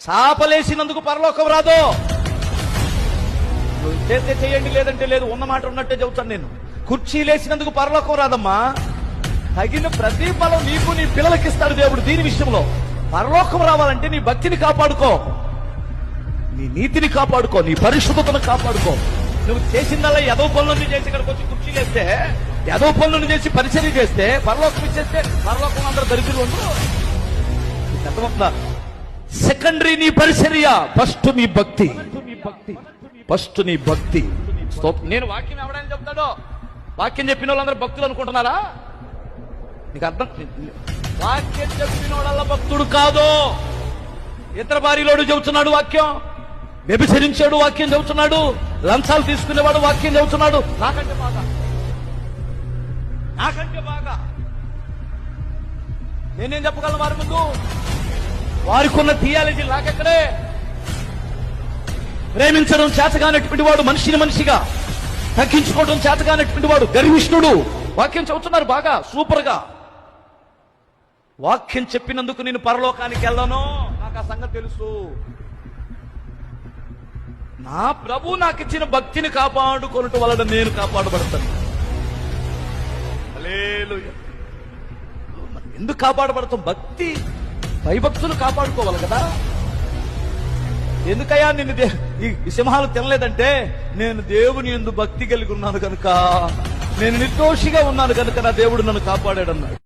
చాపలేసినందుకు పరలోకం రాదు. చేస్తే చేయండి, లేదంటే లేదు. ఉన్న మాట ఉన్నట్టే చెబుతాను నేను. కుర్చీలేసినందుకు పరలోకం రాదమ్మా. తగిన ప్రతిఫలం నీకు నీ పిల్లలకి ఇస్తాడు దేవుడు. దీని విషయంలో పరలోకం రావాలంటే నీ భక్తిని కాపాడుకో, నీ నీతిని కాపాడుకో, నీ పరిశుద్ధతను కాపాడుకో. నువ్వు చేసిందల్లా ఎదవ పనులన్నీ చేసి ఇక్కడికి వచ్చి కుర్చీలేస్తే, ఎదవ పనులను చేసి పరిచర్య చేస్తే పరలోకం ఇచ్చేస్తే పరలోకం అందరూ దరిద్రులు ఉండరు. అర్థమవుతుందా? సెకండరీ నీ పరిచర్య, ఫస్ట్ నీ భక్తి, ఫస్ట్ నీ భక్తి. నేను వాక్యం ఎవడని చెప్తాడో, వాక్యం చెప్పిన వాళ్ళందరూ భక్తులు అనుకుంటున్నారా? నీకు అర్థం? వాక్యం చెప్పిన వాళ్ళ భక్తుడు కాదు. ఇతర భార్యలోడు చెబుతున్నాడు వాక్యం, వ్యభిచరించాడు వాక్యం చెబుతున్నాడు, లంచాలు తీసుకునేవాడు వాక్యం చెబుతున్నాడు. నాకంటే బాగా, నాకంటే బాగా నేనేం చెప్పగలను వారి ముందు? వారికి ఉన్న థియాలజీ నాకెక్కడే. ప్రేమించడం చేతగానటువంటి వాడు మనిషిని మనిషిగా, తగ్గించుకోవడం చేతగానటువంటి వాడు గర్విష్ఠుడు. వాక్యం చెబుతున్నారు బాగా, సూపర్ గా. వాక్యం చెప్పినందుకు నేను పరలోకానికి వెళ్ళను, నాకు ఆ సంగతి తెలుసు. నా ప్రభు నాకు ఇచ్చిన భక్తిని కాపాడుకోవటం వలన నేను కాపాడబడతాను. హల్లెలూయా. ఎందుకు కాపాడబడతాం? భక్తి, భయభక్తులు కాపాడుకోవాలి కదా. ఎందుకయ్యా నిన్ను ఈ సింహాలు తినలేదంటే, నేను దేవుని యందు భక్తి కలిగి ఉన్నాను కనుక, నేను నిర్దోషిగా ఉన్నాను కనుక నా దేవుడు నన్ను కాపాడాడన్నాడు.